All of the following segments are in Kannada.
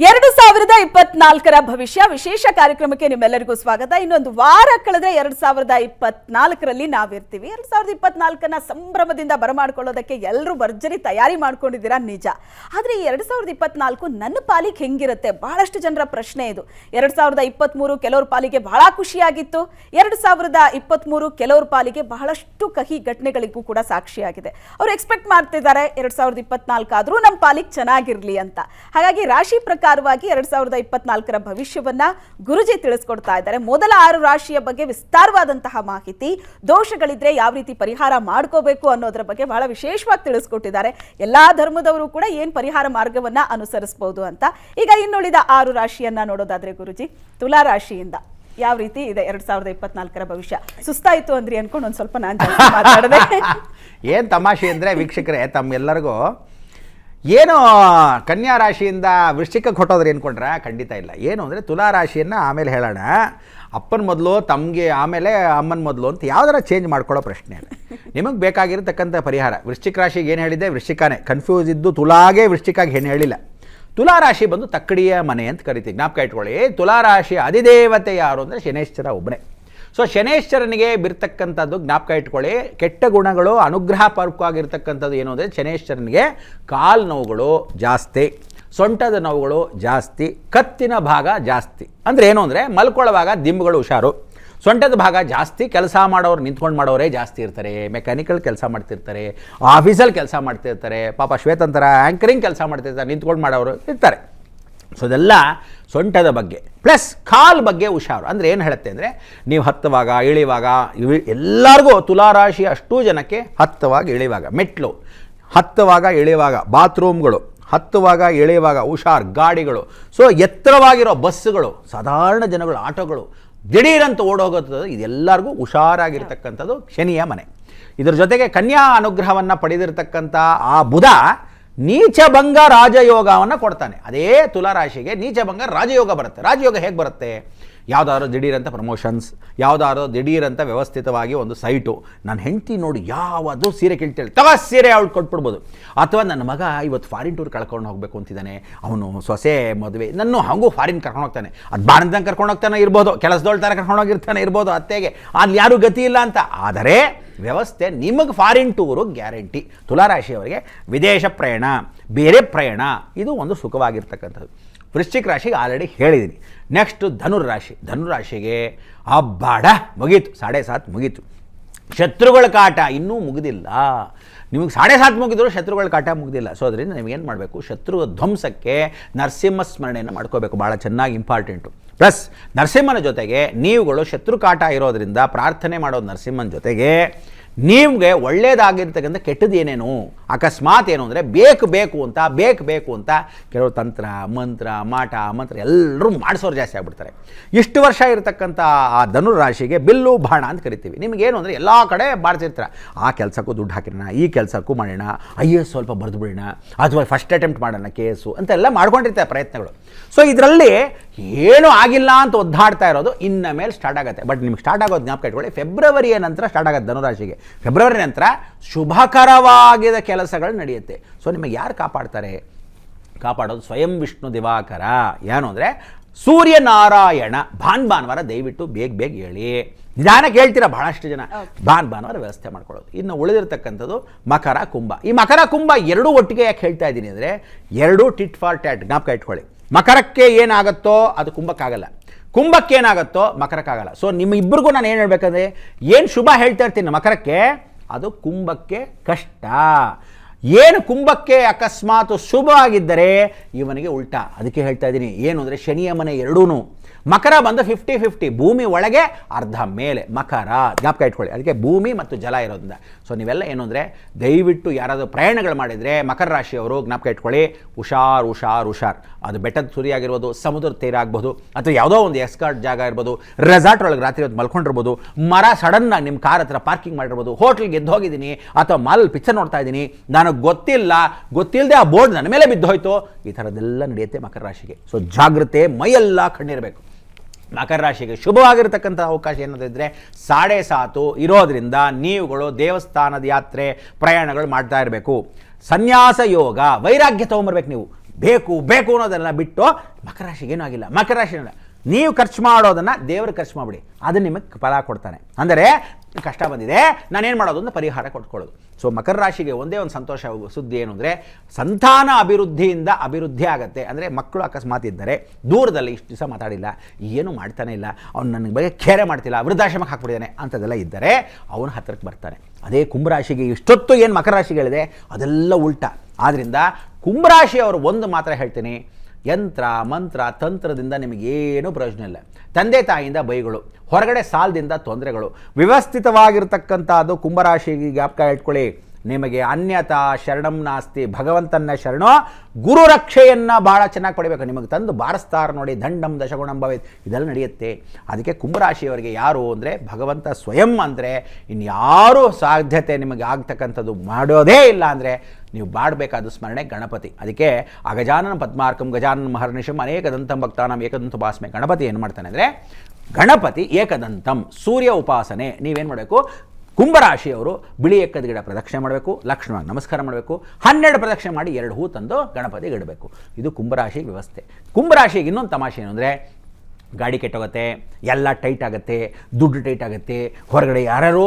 2024 ಭವಿಷ್ಯ ವಿಶೇಷ ಕಾರ್ಯಕ್ರಮಕ್ಕೆ ನಿಮ್ಮೆಲ್ಲರಿಗೂ ಸ್ವಾಗತ. ಇನ್ನೊಂದು ವಾರ ಕಳೆದ್ರೆ 2024ರಲ್ಲಿ ನಾವಿರ್ತೀವಿ. 2024ನ ಸಂಭ್ರಮದಿಂದ ಬರಮಾಡ್ಕೊಳ್ಳೋದಕ್ಕೆ ಎಲ್ಲರೂ ಭರ್ಜರಿ ತಯಾರಿ ಮಾಡ್ಕೊಂಡಿದ್ದೀರಾ, ನಿಜ. ಆದರೆ ಈ 2024 ನನ್ನ ಪಾಲಿಗೆ ಹೆಂಗಿರುತ್ತೆ, ಬಹಳಷ್ಟು ಜನರ ಪ್ರಶ್ನೆ ಇದು. 2023 ಕೆಲವ್ರ ಪಾಲಿಗೆ ಬಹಳ ಖುಷಿಯಾಗಿತ್ತು, 2023 ಕೆಲವ್ರ ಪಾಲಿಗೆ ಬಹಳಷ್ಟು ಕಹಿ ಘಟನೆಗಳಿಗೂ ಕೂಡ ಸಾಕ್ಷಿಯಾಗಿದೆ. ಅವರು ಎಕ್ಸ್ಪೆಕ್ಟ್ ಮಾಡ್ತಿದ್ದಾರೆ 2024 ಆದ್ರೂ ನಮ್ಮ ಪಾಲಿಗೆ ಚೆನ್ನಾಗಿರ್ಲಿ ಅಂತ. ಹಾಗಾಗಿ ರಾಶಿ ಪ್ರಕಾರವಾಗಿ 2024ರ ಭವಿಷ್ಯವನ್ನ ಗುರುಜಿ ತಿಳಿಸ್ಕೊಡ್ತಾ ಇದ್ದಾರೆ. ಮೊದಲ 6 ರಾಶಿಯ ಬಗ್ಗೆ ವಿಸ್ತಾರವಾದಂತಹ ಮಾಹಿತಿ, ದೋಷಗಳಿದ್ರೆ ಯಾವ ರೀತಿ ಪರಿಹಾರ ಮಾಡ್ಕೋಬೇಕು ಅನ್ನೋದರ ಬಗ್ಗೆ ಬಹಳ ವಿಶೇಷವಾಗಿ ತಿಳಿಸ್ಕೊಟ್ಟಿದ್ದಾರೆ. ಎಲ್ಲಾ ಧರ್ಮದವರು ಕೂಡ ಏನ್ ಪರಿಹಾರ ಮಾರ್ಗವನ್ನ ಅನುಸರಿಸಬಹುದು ಅಂತ. ಈಗ ಇನ್ನುಳಿದ 6 ರಾಶಿಯನ್ನ ನೋಡೋದಾದ್ರೆ ಗುರುಜಿ, ತುಲಾ ರಾಶಿಯಿಂದ ಯಾವ ರೀತಿ ಇದೆ 2024ರ ಭವಿಷ್ಯ? ಸುಸ್ತಾಯಿತು ಅಂದ್ರಿ ಅನ್ಕೊಂಡು ಒಂದ್ ಸ್ವಲ್ಪ ನಾನು ಮಾತಾಡಿದೆ. ಏನ್ ತಮಾಷೆ ಅಂದ್ರೆ ವೀಕ್ಷಕರೇ, ತಮ್ಮೆಲ್ಲರಿಗೂ ಏನು ಕನ್ಯಾ ರಾಶಿಯಿಂದ ವೃಶ್ಚಿಕಕ್ಕೆ ಹೊಟ್ಟೋದ್ರೆ ಏನ್ಕೊಂಡ್ರೆ ಖಂಡಿತ ಇಲ್ಲ. ಏನು ಅಂದರೆ ತುಲಾ ರಾಶಿಯನ್ನು ಆಮೇಲೆ ಹೇಳೋಣ, ಅಪ್ಪನ ಮೊದಲು ತಮಗೆ ಆಮೇಲೆ ಅಮ್ಮನ ಮೊದಲು ಅಂತ ಯಾವ್ದಾರ ಚೇಂಜ್ ಮಾಡ್ಕೊಳ್ಳೋ ಪ್ರಶ್ನೆ ಇಲ್ಲ. ನಿಮಗೆ ಬೇಕಾಗಿರತಕ್ಕಂಥ ಪರಿಹಾರ ವೃಶ್ಚಿಕ ರಾಶಿಗೆ ಏನು ಹೇಳಿದೆ, ವೃಶ್ಚಿಕನೇ ಕನ್ಫ್ಯೂಸ್ ಇದ್ದು ತುಲಾಗೆ ವೃಶ್ಚಿಕಾಗಿ ಏನು ಹೇಳಿಲ್ಲ. ತುಲಾ ರಾಶಿ ಬಂದು ತಕ್ಕಡಿಯ ಮನೆ ಅಂತ ಕರಿತೀವಿ, ಜ್ಞಾಪಕ ಇಟ್ಕೊಳ್ಳಿ. ತುಲಾ ರಾಶಿಯ ಅಧಿದೇವತೆ ಯಾರು ಅಂದರೆ ಶನೇಶ್ವರ ಒಬ್ಬನೇ. ಸೊ ಶನೇಶ್ವರನಿಗೆ ಬಿರ್ತಕ್ಕಂಥದ್ದು ಜ್ಞಾಪಕ ಇಟ್ಕೊಳ್ಳಿ. ಕೆಟ್ಟ ಗುಣಗಳು ಅನುಗ್ರಹಪೂರ್ವಕವಾಗಿರ್ತಕ್ಕಂಥದ್ದು ಏನು ಅಂದರೆ ಶನೇಶ್ವರನಿಗೆ ಕಾಲು ನೋವುಗಳು ಜಾಸ್ತಿ, ಸೊಂಟದ ನೋವುಗಳು ಜಾಸ್ತಿ, ಕತ್ತಿನ ಭಾಗ ಜಾಸ್ತಿ. ಅಂದರೆ ಏನು ಅಂದರೆ ಮಲ್ಕೊಳ್ಳುವಾಗ ದಿಂಬುಗಳು ಹುಷಾರು, ಸೊಂಟದ ಭಾಗ ಜಾಸ್ತಿ. ಕೆಲಸ ಮಾಡೋರು ನಿಂತ್ಕೊಂಡು ಮಾಡೋರೇ ಜಾಸ್ತಿ ಇರ್ತಾರೆ, ಮೆಕ್ಯಾನಿಕಲ್ ಕೆಲಸ ಮಾಡ್ತಿರ್ತಾರೆ, ಆಫೀಸಲ್ಲಿ ಕೆಲಸ ಮಾಡ್ತಿರ್ತಾರೆ, ಪಾಪ ಶ್ವೇತಂತರ ಆ್ಯಂಕರಿಂಗ್ ಕೆಲಸ ಮಾಡ್ತಿರ್ತಾರೆ, ನಿಂತ್ಕೊಂಡು ಮಾಡೋರು ಇರ್ತಾರೆ. ಸೊ ಇದೆಲ್ಲ ಸೊಂಟದ ಬಗ್ಗೆ. ಪ್ಲಸ್ ಕಾಲು ಬಗ್ಗೆ ಹುಷಾರು. ಅಂದರೆ ಏನು ಹೇಳುತ್ತೆ ಅಂದರೆ, ನೀವು ಹತ್ತುವಾಗ ಇಳಿವಾಗ ಎಲ್ಲರಿಗೂ ತುಲಾರಾಶಿ ಅಷ್ಟೂ ಜನಕ್ಕೆ ಹತ್ತುವಾಗ ಇಳಿವಾಗ ಮೆಟ್ಲು, ಹತ್ತುವಾಗ ಇಳಿವಾಗ ಬಾತ್ರೂಮ್ಗಳು, ಹತ್ತುವಾಗ ಇಳಿಯುವಾಗ ಹುಷಾರು ಗಾಡಿಗಳು. ಸೊ ಎತ್ತರವಾಗಿರೋ ಬಸ್ಸುಗಳು, ಸಾಧಾರಣ ಜನಗಳು ಆಟೋಗಳು ದಿಢೀರಂತ ಓಡೋಗೋದು, ಇದೆಲ್ಲರಿಗೂ ಹುಷಾರಾಗಿರ್ತಕ್ಕಂಥದ್ದು ಶನಿಯ ಮನೆ. ಇದರ ಜೊತೆಗೆ ಕನ್ಯಾ ಅನುಗ್ರಹವನ್ನು ಪಡೆದಿರತಕ್ಕಂಥ ಆ ಬುಧ ನೀಚಭಂಗ ರಾಜಯೋಗವನ್ನು ಕೊಡ್ತಾನೆ. ಅದೇ ತುಲಾರಾಶಿಗೆ ನೀಚಭಂಗ ರಾಜಯೋಗ ಬರುತ್ತೆ. ರಾಜಯೋಗ ಹೇಗೆ ಬರುತ್ತೆ? ಯಾವುದಾದ್ರು ದಿಢೀರಂಥ ಪ್ರಮೋಷನ್ಸ್, ಯಾವುದಾದ್ರು ದಿಢೀರಂಥ ವ್ಯವಸ್ಥಿತವಾಗಿ ಒಂದು ಸೈಟು, ನನ್ನ ಹೆಂಡತಿ ನೋಡಿ ಯಾವುದು ಸೀರೆ ಕೇಳ್ತೇಳಿ ಸೀರೆ ಅವಳು ಕೊಟ್ಬಿಡ್ಬೋದು. ಅಥವಾ ನನ್ನ ಮಗ ಇವತ್ತು ಫಾರಿನ್ ಟೂರ್ ಕಳ್ಕೊಂಡು ಹೋಗಬೇಕು ಅಂತಿದ್ದಾನೆ, ಅವನು ಸೊಸೆ ಮದುವೆ, ನನ್ನ ಹಾಗೂ ಫಾರಿನ್ ಕರ್ಕೊಂಡು ಹೋಗ್ತಾನೆ, ಅದು ಬಾಣದಂಗೆ ಕರ್ಕೊಂಡು ಹೋಗ್ತಾನೆ ಇರ್ಬೋದು, ಕೆಲಸದೋಳ್ ಥರ ಕರ್ಕೊಂಡು ಹೋಗಿರ್ತಾನೆ ಇರ್ಬೋದು ಅತ್ತೆಗೆ, ಅಲ್ಲಿ ಯಾರೂ ಗತಿ ಇಲ್ಲ ಅಂತ. ಆದರೆ ವ್ಯವಸ್ಥೆ ನಿಮಗೆ ಫಾರಿನ್ ಟೂರು ಗ್ಯಾರಂಟಿ. ತುಲಾರಾಶಿಯವರಿಗೆ ವಿದೇಶ ಪ್ರಯಾಣ, ಬೇರೆ ಪ್ರಯಾಣ, ಇದು ಒಂದು ಸುಖವಾಗಿರ್ತಕ್ಕಂಥದ್ದು. ವೃಶ್ಚಿಕ ರಾಶಿಗೆ ಆಲ್ರೆಡಿ ಹೇಳಿದ್ದೀನಿ. ನೆಕ್ಸ್ಟು ಧನುರಾಶಿ. ಧನುರಾಶಿಗೆ ಅಬ್ಬಾಡ ಮುಗೀತು, 7.5 ಮುಗೀತು. ಶತ್ರುಗಳ ಕಾಟ ಇನ್ನೂ ಮುಗಿದಿಲ್ಲ. ನಿಮಗೆ 7.5 ಮುಗಿದ್ರು ಶತ್ರುಗಳ ಕಾಟ ಮುಗಿದಿಲ್ಲ. ಸೊ ಅದರಿಂದ ನಿಮಗೇನು ಮಾಡಬೇಕು, ಶತ್ರು ಧ್ವಂಸಕ್ಕೆ ನರಸಿಂಹ ಸ್ಮರಣೆಯನ್ನು ಮಾಡ್ಕೋಬೇಕು, ಭಾಳ ಚೆನ್ನಾಗಿ ಇಂಪಾರ್ಟೆಂಟು. ಪ್ಲಸ್ ನರಸಿಂಹನ ಜೊತೆಗೆ ನೀವುಗಳು ಶತ್ರು ಕಾಟ ಇರೋದರಿಂದ ಪ್ರಾರ್ಥನೆ ಮಾಡೋದು ನರಸಿಂಹನ ಜೊತೆಗೆ ನಿಮಗೆ ಒಳ್ಳೆಯದಾಗಿರ್ತಕ್ಕಂಥ ಕೆಟ್ಟದ್ದು ಏನೇನು ಅಕಸ್ಮಾತ್ ಏನು ಅಂದರೆ ಬೇಕು ಅಂತ ಕೆಲವರು ತಂತ್ರ ಮಂತ್ರ ಮಾಟ ಮಂತ್ರ ಎಲ್ಲರೂ ಮಾಡಿಸೋರು ಜಾಸ್ತಿ ಆಗ್ಬಿಡ್ತಾರೆ. ಇಷ್ಟು ವರ್ಷ ಇರತಕ್ಕಂಥ ಆ ಧನುರಾಶಿಗೆ ಬಿಲ್ಲು ಬಾಣ ಅಂತ ಕರಿತೀವಿ. ನಿಮಗೇನು ಅಂದರೆ ಎಲ್ಲ ಕಡೆ ಬಾಡ್ತಿರ್ತಾರೆ, ಆ ಕೆಲಸಕ್ಕೂ ದುಡ್ಡು ಹಾಕಿರೋಣ, ಈ ಕೆಲಸಕ್ಕೂ ಮಾಡೋಣ, IAS ಸ್ವಲ್ಪ ಬರೆದು ಬಿಡೋಣ, ಅಥವಾ ಫಸ್ಟ್ ಅಟೆಂಪ್ಟ್ ಮಾಡೋಣ ಕೇಸು ಅಂತೆಲ್ಲ ಮಾಡ್ಕೊಂಡಿರ್ತಾರೆ ಪ್ರಯತ್ನಗಳು. ಸೊ ಇದರಲ್ಲಿ ಏನೂ ಆಗಿಲ್ಲ ಅಂತ ಒದ್ದಾಡ್ತಾ ಇರೋದು ಇನ್ನು ಮೇಲೆ ಸ್ಟಾರ್ಟ್ ಆಗುತ್ತೆ. ಬಟ್ ನಿಮ್ಗೆ ಸ್ಟಾರ್ಟ್ ಆಗೋದು ಜ್ಞಾಪಕ ಇಟ್ಕೊಳ್ಳಿ, ಫೆಬ್ರವರಿಯ ನಂತರ ಸ್ಟಾರ್ಟ್ ಆಗುತ್ತೆ ಧನುರಾಶಿಗೆ. ಫೆಬ್ರವರಿ ನಂತರ ಶುಭಕರವಾಗಿದ್ದ ಕೆಲಸಗಳು ನಡೆಯುತ್ತೆ. ಸೊ ನಿಮಗೆ ಯಾರು ಕಾಪಾಡ್ತಾರೆ? ಕಾಪಾಡೋದು ಸ್ವಯಂ ವಿಷ್ಣು ದಿವಾಕರ. ಏನು ಅಂದರೆ ಸೂರ್ಯನಾರಾಯಣ. ಭಾನುವಾರ ದಯವಿಟ್ಟು ಬೇಗ ಹೇಳಿ, ನಿಧಾನಕ್ಕೆ ಹೇಳ್ತೀರಾ ಬಹಳಷ್ಟು ಜನ. ಭಾನುವಾರ ವ್ಯವಸ್ಥೆ ಮಾಡ್ಕೊಳ್ಳೋದು. ಇನ್ನು ಉಳಿದಿರ್ತಕ್ಕಂಥದ್ದು ಮಕರ ಕುಂಭ. ಈ ಮಕರ ಕುಂಭ ಎರಡೂ ಒಟ್ಟಿಗೆ ಯಾಕೆ ಹೇಳ್ತಾ ಇದ್ದೀನಿ ಅಂದರೆ, ಎರಡೂ ಟಿಟ್ ಫಾರ್ ಟ್ಯಾಟ್, ಜ್ಞಾಪಕ ಇಟ್ಕೊಳ್ಳಿ. ಮಕರಕ್ಕೆ ಏನಾಗುತ್ತೋ ಅದು ಕುಂಭಕ್ಕಾಗಲ್ಲ, ಕುಂಭಕ್ಕೆ ಏನಾಗುತ್ತೋ ಮಕರಕ್ಕಾಗಲ್ಲ. ಸೊ ನಿಮ್ಮ ಇಬ್ಬರಿಗೂ ನಾನು ಏನು ಹೇಳ್ಬೇಕಂದ್ರೆ, ಏನು ಶುಭ ಹೇಳ್ತಾ ಇರ್ತೀನಿ ಮಕರಕ್ಕೆ, ಅದು ಕುಂಭಕ್ಕೆ ಕಷ್ಟ. ಏನು ಕುಂಭಕ್ಕೆ ಅಕಸ್ಮಾತ್ ಶುಭ ಆಗಿದ್ದರೆ ಇವನಿಗೆ ಉಲ್ಟಾ. ಅದಕ್ಕೆ ಹೇಳ್ತಾ ಇದ್ದೀನಿ, ಏನು ಅಂದರೆ ಶನಿಯ ಮನೆ ಎರಡೂ. ಮಕರ ಬಂದು 50-50, ಭೂಮಿ ಒಳಗೆ ಅರ್ಧ ಮೇಲೆ ಮಕರ, ಜ್ಞಾಪಕ ಇಟ್ಕೊಳ್ಳಿ. ಅದಕ್ಕೆ ಭೂಮಿ ಮತ್ತು ಜಲ ಇರೋದ್ರಿಂದ. ಸೊ ನೀವೆಲ್ಲ ಏನು ಅಂದರೆ ದಯವಿಟ್ಟು ಯಾರಾದರೂ ಪ್ರಯಾಣಗಳು ಮಾಡಿದರೆ ಮಕರ ರಾಶಿಯವರು ಜ್ಞಾಪಕ ಇಟ್ಕೊಳ್ಳಿ, ಹುಷಾರ್. ಅದು ಬೆಟ್ಟದ ತುರಿ ಆಗಿರ್ಬೋದು, ಸಮುದ್ರದ ತೀರ ಆಗ್ಬೋದು, ಅಥವಾ ಯಾವುದೋ ಒಂದು ಎಸ್ಕಾರ್ಟ್ ಜಾಗ ಇರ್ಬೋದು, ರೆಸಾರ್ಟ್ ಒಳಗೆ ರಾತ್ರಿ ಹೊತ್ತು ಮಲ್ಕೊಂಡಿರ್ಬೋದು, ಮರ ಸಡನ್ನಾಗಿ ನಿಮ್ಮ ಕಾರ್ ಹತ್ರ ಪಾರ್ಕಿಂಗ್ ಮಾಡಿರ್ಬೋದು, ಹೋಟ್ಲಿಗೆ ಎದ್ದು ಹೋಗಿದ್ದೀನಿ ಅಥವಾ ಮಾಲ್ ಪಿಕ್ಚರ್ ನೋಡ್ತಾ ಇದ್ದೀನಿ, ನನಗೆ ಗೊತ್ತಿಲ್ಲದೆ ಆ ಬೋರ್ಡ್ ನನ್ನ ಮೇಲೆ ಬಿದ್ದು ಹೋಯ್ತು, ಈ ಥರದ್ದೆಲ್ಲ ನಡೆಯುತ್ತೆ ಮಕರ ರಾಶಿಗೆ. ಸೊ ಜಾಗ್ರತೆ, ಮೈಯೆಲ್ಲ ಕಣ್ಣಿರಬೇಕು. ಮಕರ ರಾಶಿಗೆ ಶುಭವಾಗಿರತಕ್ಕಂಥ ಅವಕಾಶ ಏನಾದಿದ್ರೆ 7.5 ಇರೋದ್ರಿಂದ ನೀವುಗಳು ದೇವಸ್ಥಾನದ ಯಾತ್ರೆ ಪ್ರಯಾಣಗಳು ಮಾಡ್ತಾ ಇರಬೇಕು. ಸನ್ಯಾಸ ಯೋಗ, ವೈರಾಗ್ಯ ತೊಗೊಂಬರ್ಬೇಕು. ನೀವು ಬೇಕು ಬೇಕು ಅನ್ನೋದೆಲ್ಲ ಬಿಟ್ಟು ಮಕರ ರಾಶಿಗೆ ಏನೂ ಆಗಿಲ್ಲ. ಮಕರ ರಾಶಿ ನೀವು ಖರ್ಚು ಮಾಡೋದನ್ನು ದೇವರು ಖರ್ಚು ಮಾಡಿಬಿಡಿ, ಅದು ನಿಮಗೆ ಫಲ ಕೊಡ್ತಾನೆ. ಅಂದರೆ ಕಷ್ಟ ಬಂದಿದೆ, ನಾನೇನು ಮಾಡೋದು ಅಂತ ಪರಿಹಾರ ಕೊಟ್ಕೊಳ್ಳೋದು. ಸೊ ಮಕರ ರಾಶಿಗೆ ಒಂದೇ ಒಂದು ಸಂತೋಷ ಸುದ್ದಿ ಏನು ಅಂದರೆ ಸಂತಾನ ಅಭಿವೃದ್ಧಿಯಿಂದ ಅಭಿವೃದ್ಧಿ ಆಗುತ್ತೆ. ಅಂದರೆ ಮಕ್ಕಳು ಅಕಸ್ಮಾತ್ ಇದ್ದರೆ ದೂರದಲ್ಲಿ ಇಷ್ಟು ದಿವಸ ಮಾತಾಡಿಲ್ಲ, ಏನು ಮಾಡ್ತಾನೆ ಇಲ್ಲ, ಅವ್ನು ನನ್ನ ಬಗ್ಗೆ ಕೇರೆ ಮಾಡ್ತಿಲ್ಲ, ವೃದ್ಧಾಶ್ರಮಕ್ಕೆ ಹಾಕ್ಬಿಟ್ಟಿದ್ದಾನೆ ಅಂಥದ್ದೆಲ್ಲ ಇದ್ದರೆ ಅವನು ಹತ್ತಿರಕ್ಕೆ ಬರ್ತಾನೆ. ಅದೇ ಕುಂಭರಾಶಿಗೆ ಇಷ್ಟೊತ್ತು ಏನು ಮಕರ ರಾಶಿಗಳಿದೆ ಅದೆಲ್ಲ ಉಲ್ಟಾ. ಆದ್ದರಿಂದ ಕುಂಭರಾಶಿಯವರು ಒಂದು ಮಾತ್ರ ಹೇಳ್ತೀನಿ, ಯಂತ್ರ ಮಂತ್ರ ತಂತ್ರದಿಂದ ನಿಮಗೇನೂ ಪ್ರಯೋಜನ ಇಲ್ಲ. ತಂದೆ ತಾಯಿಯಿಂದ ಬೈಗಳು, ಹೊರಗಡೆ ಸಾಲದಿಂದ ತೊಂದರೆಗಳು. ವ್ಯವಸ್ಥಿತವಾಗಿರ್ತಕ್ಕಂಥದ್ದು ಕುಂಭರಾಶಿಗೆ ಜ್ಞಾಪಕ ಇಟ್ಕೊಳ್ಳಿ. ನಿಮಗೆ ಅನ್ಯತಾ ಶರಣಂ ನಾಸ್ತಿ, ಭಗವಂತನ ಶರಣೋ ಗುರು ರಕ್ಷೆಯನ್ನು ಭಾಳ ಚೆನ್ನಾಗಿ ಪಡಿಬೇಕು. ನಿಮಗೆ ತಂದು ಬಾರಿಸ್ತಾರ ನೋಡಿ, ದಂಡಂ ದಶಗುಣಂ ಭವೇತ್, ಇದೆಲ್ಲ ನಡೆಯುತ್ತೆ. ಅದಕ್ಕೆ ಕುಂಭರಾಶಿಯವರಿಗೆ ಯಾರು ಅಂದರೆ ಭಗವಂತ ಸ್ವಯಂ. ಅಂದರೆ ಇನ್ಯಾರೂ ಸಾಧ್ಯತೆ ನಿಮಗೆ ಆಗ್ತಕ್ಕಂಥದ್ದು ಮಾಡೋದೇ ಇಲ್ಲ. ಅಂದರೆ ನೀವು ಮಾಡಬೇಕಾದ ಸ್ಮರಣೆ ಗಣಪತಿ. ಅದಕ್ಕೆ ಅಗಜಾನನ ಪದ್ಮಾರ್ಕಂ ಗಜಾನನ ಮಹರ್ನಿಶಂ ಅನೇಕದಂತಂ ಭಕ್ತಾನಂ ಏಕದಂತ ಉಪಾಸನೆ. ಗಣಪತಿ ಏನು ಮಾಡ್ತಾನೆ ಅಂದರೆ ಗಣಪತಿ ಏಕದಂತಂ, ಸೂರ್ಯ ಉಪಾಸನೆ. ನೀವೇನು ಮಾಡಬೇಕು, ಕುಂಭರಾಶಿಯವರು ಬಿಳಿ ಎಕ್ಕದ ಗಿಡ ಪ್ರದಕ್ಷಿಣೆ ಮಾಡಬೇಕು, ಲಕ್ಷ್ಮಣವಾಗಿ ನಮಸ್ಕಾರ ಮಾಡಬೇಕು, 12 ಪ್ರದಕ್ಷಿಣೆ ಮಾಡಿ 2 ಹೂ ತಂದು ಗಣಪತಿಗೆ ಇಡಬೇಕು. ಇದು ಕುಂಭರಾಶಿ ವ್ಯವಸ್ಥೆ. ಕುಂಭರಾಶಿಗೆ ಇನ್ನೊಂದು ತಮಾಷೆ ಏನು ಅಂದರೆ ಗಾಡಿ ಕೆಟ್ಟೋಗುತ್ತೆ, ಎಲ್ಲ ಟೈಟ್ ಆಗುತ್ತೆ, ದುಡ್ಡು ಟೈಟ್ ಆಗುತ್ತೆ, ಹೊರಗಡೆ ಯಾರ್ಯಾರೋ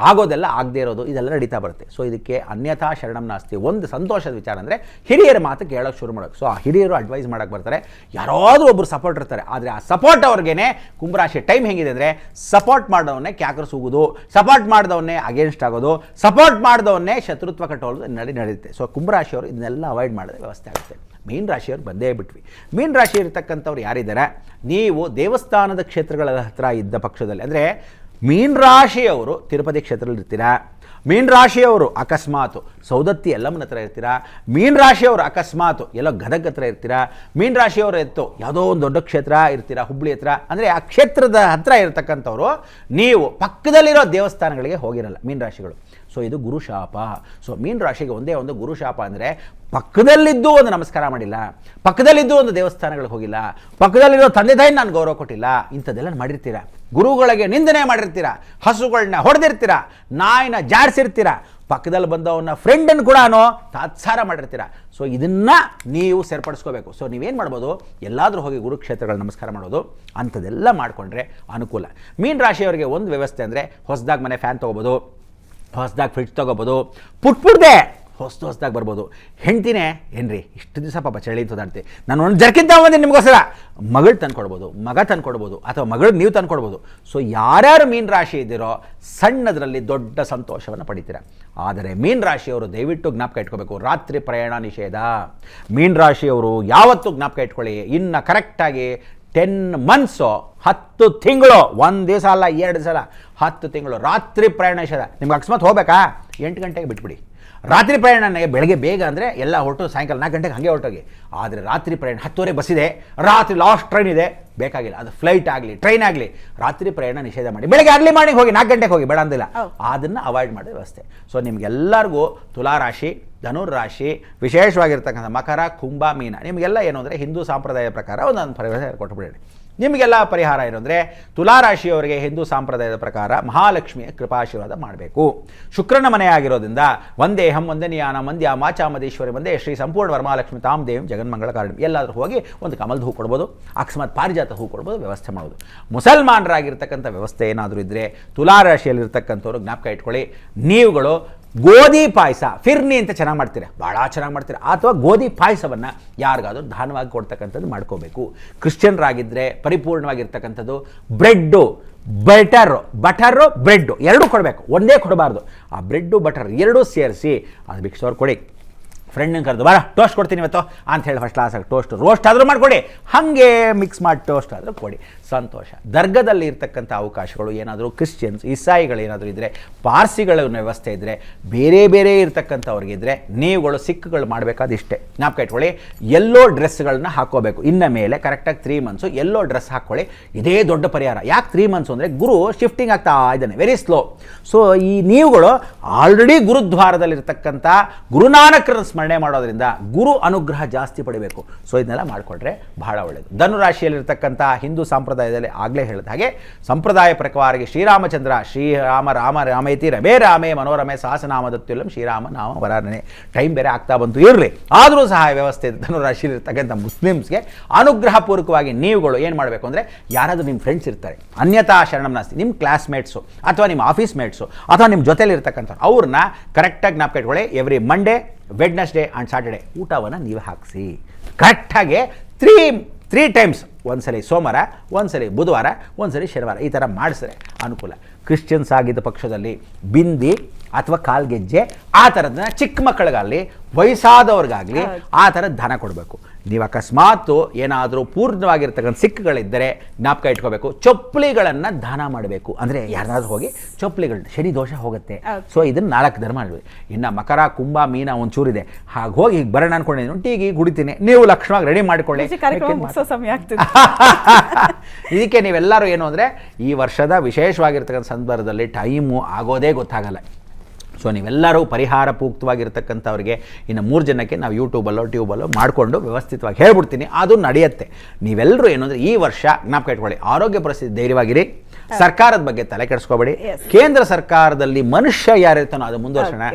ಆಗೋದೆಲ್ಲ ಆಗದೇ ಇರೋದು, ಇದೆಲ್ಲ ನಡೀತಾ ಬರುತ್ತೆ. ಸೊ ಇದಕ್ಕೆ ಅನ್ಯಥಾ ಶರಣಂ ನಾಸ್ತಿ. ಒಂದು ಸಂತೋಷದ ವಿಚಾರ ಅಂದರೆ ಹಿರಿಯರ ಮಾತು ಕೇಳೋಕ್ಕೆ ಶುರು ಮಾಡೋಕ್ಕೆ. ಸೊ ಆ ಹಿರಿಯರು ಅಡ್ವೈಸ್ ಮಾಡೋಕ್ಕೆ ಬರ್ತಾರೆ, ಯಾರಾದರೂ ಒಬ್ಬರು ಸಪೋರ್ಟ್ ಇರ್ತಾರೆ. ಆದರೆ ಆ ಸಪೋರ್ಟ್ ಅವ್ರಿಗೇನೆ ಕುಂಭರಾಶಿ ಟೈಮ್ ಹೆಂಗಿದೆ ಅಂದರೆ ಸಪೋರ್ಟ್ ಮಾಡೋವನ್ನೇ ಕ್ಯಾಕರ್ಸ್ ಹೋಗೋದು, ಸಪೋರ್ಟ್ ಮಾಡಿದವನ್ನೇ ಅಗೇನ್ಸ್ಟ್ ಆಗೋದು, ಸಪೋರ್ಟ್ ಮಾಡಿದವನ್ನೇ ಶತ್ರುತ್ವ ಕಟ್ಟೋದು ನಡೆಯುತ್ತೆ. ಸೊ ಕುಂಭರಾಶಿಯವರು ಇದನ್ನೆಲ್ಲ ಅವಾಯ್ಡ್ ಮಾಡಿದ್ರೆ ವ್ಯವಸ್ಥೆ ಆಗುತ್ತೆ. ಮೀನ ರಾಶಿಯವ್ರು ಬಂದೇ ಬಿಟ್ವಿ. ಮೀನ ರಾಶಿ ಇರ್ತಕ್ಕಂಥವ್ರು ಯಾರಿದ್ದಾರೆ, ನೀವು ದೇವಸ್ಥಾನದ ಕ್ಷೇತ್ರಗಳ ಹತ್ರ ಇದ್ದ ಪಕ್ಷದಲ್ಲಿ, ಅಂದರೆ ಮೀನ ರಾಶಿಯವರು ತಿರುಪತಿ ಕ್ಷೇತ್ರದಲ್ಲಿ ಇರ್ತೀರಾ, ಮೀನ ರಾಶಿಯವರು ಅಕಸ್ಮಾತು ಸೌದತ್ತಿ ಎಲ್ಲಮ್ಮನ ಹತ್ರ ಇರ್ತೀರಾ, ಮೀನ ರಾಶಿಯವರು ಅಕಸ್ಮಾತು ಎಲ್ಲೋ ಗದಗ ಹತ್ರ ಇರ್ತೀರಾ, ಮೀನ ರಾಶಿಯವರು ಎತ್ತು ಯಾವುದೋ ಒಂದು ದೊಡ್ಡ ಕ್ಷೇತ್ರ ಇರ್ತೀರಾ ಹುಬ್ಳಿ ಹತ್ರ, ಅಂದರೆ ಆ ಕ್ಷೇತ್ರದ ಹತ್ರ ಇರತಕ್ಕಂಥವ್ರು ನೀವು ಪಕ್ಕದಲ್ಲಿರೋ ದೇವಸ್ಥಾನಗಳಿಗೆ ಹೋಗಿರಲ್ಲ ಮೀನ ರಾಶಿಗಳು. ಸೊ ಇದು ಗುರುಶಾಪ. ಸೊ ಮೀನ ರಾಶಿಗೆ ಒಂದೇ ಒಂದು ಗುರುಶಾಪ ಅಂದರೆ ಪಕ್ಕದಲ್ಲಿದ್ದು ಒಂದು ನಮಸ್ಕಾರ ಮಾಡಿಲ್ಲ, ಪಕ್ಕದಲ್ಲಿದ್ದು ಒಂದು ದೇವಸ್ಥಾನಗಳಿಗೆ ಹೋಗಿಲ್ಲ, ಪಕ್ಕದಲ್ಲಿರೋ ತಂದೆ ತಾಯಿ ನಾನು ಗೌರವ ಕೊಟ್ಟಿಲ್ಲ, ಇಂಥದ್ದೆಲ್ಲ ಮಾಡಿರ್ತೀರ. ಗುರುಗಳಿಗೆ ನಿಂದನೆ ಮಾಡಿರ್ತೀರ, ಹಸುಗಳನ್ನ ಹೊಡೆದಿರ್ತೀರ, ನಾಯಿನ ಜಾಡಿಸಿರ್ತೀರ, ಪಕ್ಕದಲ್ಲಿ ಬಂದವನ್ನ ಫ್ರೆಂಡನ್ನು ಕೂಡ ತಾತ್ಸಾರ ಮಾಡಿರ್ತೀರ. ಸೊ ಇದನ್ನು ನೀವು ಸರಿಪಡಿಸ್ಕೋಬೇಕು. ಸೊ ನೀವೇನು ಮಾಡ್ಬೋದು, ಎಲ್ಲಾದರೂ ಹೋಗಿ ಗುರುಕ್ಷೇತ್ರಗಳ ನಮಸ್ಕಾರ ಮಾಡೋದು, ಅಂಥದ್ದೆಲ್ಲ ಮಾಡಿಕೊಂಡ್ರೆ ಅನುಕೂಲ. ಮೀನ ರಾಶಿಯವರಿಗೆ ಒಂದು ವ್ಯವಸ್ಥೆ ಅಂದರೆ ಹೊಸದಾಗಿ ಮನೆ ಫ್ಯಾನ್ ತೊಗೋಬೋದು, ಹೊಸದಾಗಿ ಫ್ರಿಡ್ಜ್ ತೊಗೋಬೋದು, ಪುಟ್ಪುಡ್ದೆ ಹೊಸದಾಗಿ ಬರ್ಬೋದು. ಹೆಂಡ್ತಿನೇ ಏನ್ರಿ ಇಷ್ಟು ದಿವಸ ಪಾಪ ಚಳಿ ತೊದಾಡ್ತಿ, ನಾನು ಒಂದು ಜರ್ಕಿನ್ ತಗೊಂಬಂದಿನಿ ನಿಮಗೋಸ್ಕರ, ಮಗಳು ತಂದ್ಕೊಡ್ಬೋದು, ಮಗ ತಂದ್ಕೊಡ್ಬೋದು, ಅಥವಾ ಮಗಳಿಗೆ ನೀವು ತಂದ್ಕೊಡ್ಬೋದು. ಸೊ ಯಾರ್ಯಾರು ಮೀನ ರಾಶಿ ಇದ್ದೀರೋ ಸಣ್ಣದರಲ್ಲಿ ದೊಡ್ಡ ಸಂತೋಷವನ್ನು ಪಡಿತೀರ. ಆದರೆ ಮೀನ ರಾಶಿಯವರು ದಯವಿಟ್ಟು ಜ್ಞಾಪಕ ಇಟ್ಕೋಬೇಕು, ರಾತ್ರಿ ಪ್ರಯಾಣ ನಿಷೇಧ. ಮೀನ ರಾಶಿಯವರು ಯಾವತ್ತೂ ಜ್ಞಾಪಕ ಇಟ್ಕೊಳ್ಳಿ, ಇನ್ನು ಕರೆಕ್ಟಾಗಿ 10 ಮಂತ್ಸು 10 ತಿಂಗಳು, 1 ದಿವಸ ಅಲ್ಲ 2 ದಿವಸ ಅಲ್ಲ 10 ತಿಂಗಳು ರಾತ್ರಿ ಪ್ರಯಾಣ ನಿಷೇಧ. ನಿಮ್ಗೆ ಅಕಸ್ಮಾತ್ ಹೋಗ್ಬೇಕಾ 8 ಗಂಟೆಗೆ ಬಿಟ್ಬಿಡಿ. ರಾತ್ರಿ ಪ್ರಯಾಣ ಬೆಳಗ್ಗೆ ಬೇಗ ಅಂದರೆ ಎಲ್ಲ ಹೊರಟು ಸಾಯಂಕಾಲ 4 ಗಂಟೆಗೆ ಹಾಗೆ ಹೊರಟೋಗಿ. ಆದರೆ ರಾತ್ರಿ ಪ್ರಯಾಣ 10:30 ಬಸ್ ಇದೆ, ರಾತ್ರಿ ಲಾಸ್ಟ್ ಟ್ರೈನ್ ಇದೆ, ಬೇಕಾಗಿಲ್ಲ. ಅದು ಫ್ಲೈಟ್ ಆಗಲಿ ಟ್ರೈನ್ ಆಗಲಿ ರಾತ್ರಿ ಪ್ರಯಾಣ ನಿಷೇಧ ಮಾಡಿ. ಬೆಳಗ್ಗೆ ಅರ್ಲಿ ಮಾರ್ನಿಂಗ್ ಹೋಗಿ 4 ಗಂಟೆಗೆ ಹೋಗಿ, ಬೇಡ ಅಂದಿಲ್ಲ. ಅದನ್ನು ಅವಾಯ್ಡ್ ಮಾಡೋ ವ್ಯವಸ್ಥೆ. ಸೊ ನಿಮಗೆಲ್ಲರಿಗೂ ತುಲಾರಾಶಿ, ಧನುರ್ರಾಶಿ, ವಿಶೇಷವಾಗಿರ್ತಕ್ಕಂಥ ಮಕರ, ಕುಂಭ, ಮೀನ, ನಿಮಗೆಲ್ಲ ಏನು ಅಂದರೆ ಹಿಂದೂ ಸಂಪ್ರದಾಯದ ಪ್ರಕಾರ ಒಂದೊಂದು ಪರಿಹಾರ ಕೊಟ್ಟುಬಿಡಿ. ನಿಮಗೆಲ್ಲ ಪರಿಹಾರ ಏನು ಅಂದರೆ ತುಲಾರಾಶಿಯವರಿಗೆ ಹಿಂದೂ ಸಂಪ್ರದಾಯದ ಪ್ರಕಾರ ಮಹಾಲಕ್ಷ್ಮಿಯ ಕೃಪಾಶೀರ್ವಾದ ಮಾಡಬೇಕು. ಶುಕ್ರನ ಮನೆ ಆಗಿರೋದ್ರಿಂದ ವಂದೇಹಂ ವಂದನೀಯಾನ ಮಂದ್ಯ ಮಾಚಾಮದೇಶ್ವರಿ ವಂದೇ ಶ್ರೀ ಸಂಪೂರ್ಣ ವರಮಹಾಲಕ್ಷ್ಮಿ ತಾಮ್ ದೇವಿ ಜಗನ್ಮಂಗಳ ಕಾರಣ. ಎಲ್ಲಾದರೂ ಹೋಗಿ ಒಂದು ಕಮಲದ ಹೂ ಕೊಡ್ಬೋದು, ಅಕಸ್ಮಾತ್ ಪಾರಿಜಾತ ಹೂ ಕೊಡ್ಬೋದು, ವ್ಯವಸ್ಥೆ ಮಾಡೋದು. ಮುಸಲ್ಮಾನರಾಗಿರ್ತಕ್ಕಂಥ ವ್ಯವಸ್ಥೆ ಏನಾದರೂ ಇದ್ದರೆ ತುಲಾರಾಶಿಯಲ್ಲಿರ್ತಕ್ಕಂಥವ್ರು ಜ್ಞಾಪಕ ಇಟ್ಕೊಳ್ಳಿ, ನೀವುಗಳು ಗೋಧಿ ಪಾಯಸ, ಫಿರ್ನಿ ಅಂತ ಚೆನ್ನಾಗಿ ಮಾಡ್ತೀರಾ, ಭಾಳ ಚೆನ್ನಾಗಿ ಮಾಡ್ತೀರಾ, ಅಥವಾ ಗೋಧಿ ಪಾಯಸವನ್ನು ಯಾರಿಗಾದ್ರೂ ದಾನವಾಗಿ ಕೊಡ್ತಕ್ಕಂಥದ್ದು ಮಾಡ್ಕೋಬೇಕು. ಕ್ರಿಶ್ಚಿಯನ್ರಾಗಿದ್ದರೆ ಪರಿಪೂರ್ಣವಾಗಿರ್ತಕ್ಕಂಥದ್ದು ಬ್ರೆಡ್ಡು, ಬಟರು ಬ್ರೆಡ್ಡು ಎರಡೂ ಕೊಡಬೇಕು, ಒಂದೇ ಕೊಡಬಾರ್ದು. ಆ ಬ್ರೆಡ್ಡು ಬಟರ್ ಎರಡೂ ಸೇರಿಸಿ ಅದು ಭಿಕ್ಷೋರು ಕೊಡಿ. ಫ್ರೆಂಡನ್ನು ಕರೆದು ಬರ ಟೋಸ್ಟ್ ಕೊಡ್ತೀನಿ ಇವತ್ತು ಅಂತ ಹೇಳಿ ಫಸ್ಟ್ ಕ್ಲಾಸಾಗಿ ಟೋಸ್ಟ್ ರೋಸ್ಟ್ ಆದರೂ ಮಾಡಿಕೊಡಿ, ಹಾಗೆ ಮಿಕ್ಸ್ ಮಾಡಿ ಟೋಸ್ಟ್ ಆದರೂ ಕೊಡಿ, ಸಂತೋಷ. ದರ್ಗದಲ್ಲಿ ಇರ್ತಕ್ಕಂಥ ಅವಕಾಶಗಳು ಏನಾದರೂ ಕ್ರಿಶ್ಚಿಯನ್ಸ್, ಇಸಾಯಿಗಳು ಏನಾದರೂ ಇದ್ದರೆ, ಪಾರ್ಸಿಗಳ ವ್ಯವಸ್ಥೆ ಇದ್ದರೆ, ಬೇರೆ ಬೇರೆ ಇರ್ತಕ್ಕಂಥವ್ರಿಗಿದ್ರೆ ನೀವುಗಳು ಸಿಕ್ಗಳು ಮಾಡಬೇಕಾದ ಇಷ್ಟೇ. ಜ್ಞಾಪಕ ಇಟ್ಕೊಳ್ಳಿ, ಎಲ್ಲೋ ಡ್ರೆಸ್ಗಳನ್ನ ಹಾಕ್ಕೋಬೇಕು. ಇನ್ನು ಮೇಲೆ ಕರೆಕ್ಟಾಗಿ 3 ಮಂತ್ಸು ಎಲ್ಲೋ ಡ್ರೆಸ್ ಹಾಕ್ಕೊಳ್ಳಿ. ಇದೇ ದೊಡ್ಡ ಪರಿಹಾರ. ಯಾಕೆ 3 ಮಂತ್ಸು ಅಂದರೆ ಗುರು ಶಿಫ್ಟಿಂಗ್ ಆಗ್ತಾ ಇದ್ದಾನೆ, ವೆರಿ ಸ್ಲೋ. ಸೊ ಈ ನೀವುಗಳು ಆಲ್ರೆಡಿ ಗುರುದ್ವಾರದಲ್ಲಿರ್ತಕ್ಕಂಥ ಗುರುನಾನಕರನ್ನು ಸ್ಮರಣೆ ಮಾಡೋದ್ರಿಂದ ಗುರು ಅನುಗ್ರಹ ಜಾಸ್ತಿ ಪಡಿಬೇಕು. ಸೊ ಇದನ್ನೆಲ್ಲ ಮಾಡಿಕೊಂಡ್ರೆ ಬಹಳ ಒಳ್ಳೆಯದು. ಧನುರಾಶಿಯಲ್ಲಿರ್ತಕ್ಕಂಥ ಹಿಂದೂ ಸಂಪ್ರದಾಯ ಸಂಪ್ರದಾಯದಲ್ಲಿ ಆಗಲೇ ಹೇಳಿದ ಹಾಗೆ ಸಂಪ್ರದಾಯ ಪ್ರಕಾರವಾಗಿ ಶ್ರೀರಾಮಚಂದ್ರ ರಾಮೇತಿ ರಮೇ ರಾಮೇ ಮನೋರಮೆ ಸಹಸ್ರನಾಮದತ್ಯುಲ್ಲಂ ಶ್ರೀರಾಮ ನಾಮ ವರಾನನೆ. ಟೈಮ್ ಬೇರೆ ಆಗ್ತಾ ಬಂತು ಇರಲಿ, ಆದರೂ ಸಹ ವ್ಯವಸ್ಥೆ ಧನುರಾಶಿಲಿರ್ತಕ್ಕಂಥ ಮುಸ್ಲಿಮ್ಸ್ಗೆ ಅನುಗ್ರಹಪೂರ್ವಕವಾಗಿ ನೀವುಗಳು ಏನು ಮಾಡಬೇಕು ಅಂದರೆ, ಯಾರಾದರೂ ನಿಮ್ಮ ಫ್ರೆಂಡ್ಸ್ ಇರ್ತಾರೆ, ಅನ್ಯತಾ ಶರಣಂ ನಾಸ್ತಿ, ನಿಮ್ಮ ಕ್ಲಾಸ್ಮೇಟ್ಸು ಅಥವಾ ನಿಮ್ಮ ಆಫೀಸ್ ಮೇಟ್ಸು ಅಥವಾ ನಿಮ್ಮ ಜೊತೆಲಿ ಇರ್ತಕ್ಕಂಥವ್ರು, ಅವ್ರನ್ನ ಕರೆಕ್ಟಾಗಿ ಜ್ಞಾಪಕ ಇಟ್ಕೊಳ್ಳಿ. Every Monday, Wednesday and Saturday ಊಟವನ್ನು ನೀವು ಹಾಕಿಸಿ ಕರೆಕ್ಟಾಗಿ ತ್ರೀ ಟೈಮ್ಸ್. ಒಂದ್ಸಲಿ ಸೋಮವಾರ, ಒಂದ್ಸಲಿ ಬುಧವಾರ, ಒಂದ್ಸಲಿ ಶನಿವಾರ, ಈ ಥರ ಮಾಡಿಸಿದ್ರೆ ಅನುಕೂಲ. ಕ್ರಿಶ್ಚಿಯನ್ಸ್ ಆಗಿದ್ದ ಪಕ್ಷದಲ್ಲಿ ಬಿಂದಿ ಅಥವಾ ಕಾಲ್ಗೆಜ್ಜೆ ಆ ಥರದನ್ನ ಚಿಕ್ಕ ಮಕ್ಕಳಿಗಾಗಲಿ ವಯಸ್ಸಾದವ್ರಿಗಾಗಲಿ ಆ ಥರದ ದಾನ ಕೊಡಬೇಕು. ನೀವು ಅಕಸ್ಮಾತ್ ಏನಾದರೂ ಪೂರ್ಣವಾಗಿರ್ತಕ್ಕಂಥ ಸಿಕ್ಕುಗಳಿದ್ದರೆ ಜ್ಞಾಪಕ ಇಟ್ಕೋಬೇಕು, ಚಪ್ಪಲಿಗಳನ್ನು ದಾನ ಮಾಡಬೇಕು. ಅಂದರೆ ಯಾರಾದ್ರೂ ಹೋಗಿ ಚಪ್ಪಲಿಗಳು, ಶನಿ ದೋಷ ಹೋಗುತ್ತೆ. ಸೊ ಇದನ್ನು 4 ಧರ್ಮ ಮಾಡಬೇಕು. ಇನ್ನು ಮಕರ, ಕುಂಭ, ಮೀನ ಒಂಚೂರಿದೆ, ಹಾಗೆ ಹೋಗಿ ಬರೋಣ ಅನ್ಕೊಂಡಿದ್ದೀನಿ, ಟೀಗಿ ಕುಡಿತೀನಿ, ನೀವು ಲಕ್ಷಣವಾಗಿ ರೆಡಿ ಮಾಡಿಕೊಳ್ಳಿ. ಇದಕ್ಕೆ ನೀವೆಲ್ಲರೂ ಏನು ಅಂದರೆ, ಈ ವರ್ಷದ ವಿಶೇಷವಾಗಿರ್ತಕ್ಕಂಥ ಸಂದರ್ಭದಲ್ಲಿ ಟೈಮು ಆಗೋದೇ ಗೊತ್ತಾಗಲ್ಲ. ಸೊ ನೀವೆಲ್ಲರೂ ಪರಿಹಾರ ಪೂಕ್ತವಾಗಿರ್ತಕ್ಕಂಥವ್ರಿಗೆ ಇನ್ನು 3 ಜನಕ್ಕೆ ನಾವು ಟ್ಯೂಬಲ್ಲೋ ಮಾಡಿಕೊಂಡು ವ್ಯವಸ್ಥಿತವಾಗಿ ಹೇಳ್ಬಿಡ್ತೀನಿ, ಅದು ನಡೆಯುತ್ತೆ. ನೀವೆಲ್ಲರೂ ಏನು ಅಂದರೆ ಈ ವರ್ಷ ಜ್ಞಾಪಕ ಇಟ್ಕೊಳ್ಳಿ, ಆರೋಗ್ಯ ಪರಿಸ್ಥಿತಿ ಧೈರ್ಯವಾಗಿರಿ, ಸರ್ಕಾರದ ಬಗ್ಗೆ ತಲೆ ಕೆಡಿಸ್ಕೋಬೇಡಿ. ಕೇಂದ್ರ ಸರ್ಕಾರದಲ್ಲಿ ಮನುಷ್ಯ ಯಾರಿರ್ತಾನೋ ಅದು ಮುಂದುವರ್ಸೋಣ,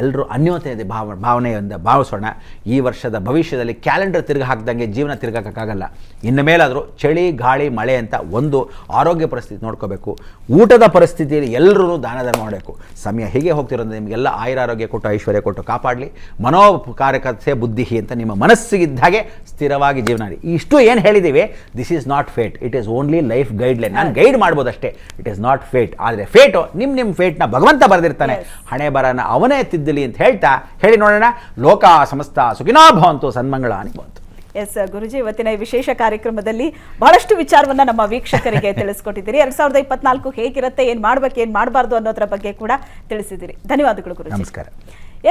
ಎಲ್ಲರೂ ಅನ್ಯೋನ್ಯತೆ ಭಾವನೆಯಿಂದ ಭಾವಿಸೋಣ. ಈ ವರ್ಷದ ಭವಿಷ್ಯದಲ್ಲಿ ಕ್ಯಾಲೆಂಡರ್ ತಿರುಗಿ ಹಾಕ್ದಂಗೆ ಜೀವನ ತಿರುಗಾಕೋಕ್ಕಾಗಲ್ಲ. ಇನ್ನು ಮೇಲಾದರೂ ಚಳಿ, ಗಾಳಿ, ಮಳೆ ಅಂತ ಒಂದು ಆರೋಗ್ಯ ಪರಿಸ್ಥಿತಿ ನೋಡ್ಕೋಬೇಕು. ಊಟದ ಪರಿಸ್ಥಿತಿಯಲ್ಲಿ ಎಲ್ಲರೂ ದಾನ ಧರ್ಮ ಮಾಡಬೇಕು. ಸಮಯ ಹೀಗೆ ಹೋಗ್ತಿರೋದು ನಿಮಗೆಲ್ಲ ಆಯುರಾರೋಗ್ಯ ಕೊಟ್ಟು ಐಶ್ವರ್ಯ ಕೊಟ್ಟು ಕಾಪಾಡಲಿ. ಮನೋಕಾರಕತೆ ಬುದ್ಧಿ ಅಂತ ನಿಮ್ಮ ಮನಸ್ಸಿಗಿದ್ದಾಗೆ ಸ್ಥಿರವಾಗಿ ಜೀವನ ಮಾಡಿ. ಇಷ್ಟು ಏನು ಹೇಳಿದ್ದೀವಿ, this is not fate, it is only life guideline. ನಾನು ಗೈಡ್ ಮಾಡ್ಬೋದಷ್ಟೇ, ಇಟ್ ಈಸ್ ನಾಟ್ ಫೇಟ್. ಆದರೆ ಫೇಟು ನಿಮ್ಮ ಫೇಟ್ನ ಭಗವಂತ ಬರೆದಿರ್ತಾನೆ, ಹಣೆ ಬರನ ಅವನೇ ತಿದ್ದಲಿ ಅಂತ ಹೇಳ್ತಾ ಹೇಳಿ ನೋಡೋಣ. ಲೋಕ ಸಮಸ್ತ ಸುಖಿನೋ ಭವಂತು, ಸನ್ಮಂಗಳ ಅನಿಭವಂತು. ಎಸ್ ಗುರುಜಿ, ಇವತ್ತಿನ ಈ ವಿಶೇಷ ಕಾರ್ಯಕ್ರಮದಲ್ಲಿ ಬಹಳಷ್ಟು ವಿಚಾರವನ್ನ ನಮ್ಮ ವೀಕ್ಷಕರಿಗೆ ತಿಳಿಸ್ಕೊಟ್ಟಿದ್ದೀರಿ. 2024 ಹೇಗಿರುತ್ತೆ, ಏನ್ ಮಾಡ್ಬೇಕು, ಏನ್ ಮಾಡಬಾರ್ದು ಅನ್ನೋದ್ರ ಬಗ್ಗೆ ಕೂಡ ತಿಳಿಸಿದಿರಿ. ಧನ್ಯವಾದಗಳು ಗುರುಜಿ. ನಮಸ್ಕಾರ.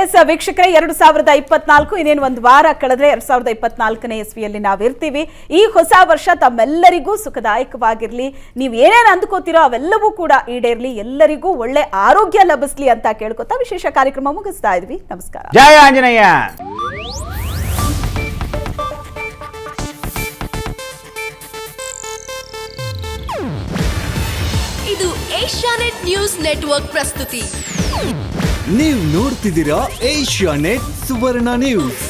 ಎಸ್ ವೀಕ್ಷಕರೇ, 2024 ಇನ್ನೇನು ಒಂದು ವಾರ ಕಳೆದ್ರೆ 2024ನೇ ಇಸ್ವಿಯಲ್ಲಿ ನಾವಿರ್ತೀವಿ. ಈ ಹೊಸ ವರ್ಷ ತಮ್ಮೆಲ್ಲರಿಗೂ ಸುಖದಾಯಕವಾಗಿರ್ಲಿ. ನೀವು ಏನೇನು ಅಂದ್ಕೋತೀರೋ ಅವೆಲ್ಲವೂ ಕೂಡ ಈಡೇರ್ಲಿ, ಎಲ್ಲರಿಗೂ ಒಳ್ಳೆ ಆರೋಗ್ಯ ಲಭಿಸ್ಲಿ ಅಂತ ಕೇಳ್ಕೊತಾ ವಿಶೇಷ ಕಾರ್ಯಕ್ರಮ ಮುಗಿಸ್ತಾ ಇದ್ವಿ. ನಮಸ್ಕಾರ. ಜಯ ಆಂಜನೇಯ. ಇದು ಏಷ್ಯಾನೆಟ್ ನ್ಯೂಸ್ ನೆಟ್ವರ್ಕ್ ಪ್ರಸ್ತುತಿ. ನೀವು ನೋಡ್ತಿದ್ದೀರಾ ಏಷ್ಯಾನೆಟ್ ಸುವರ್ಣ ನ್ಯೂಸ್.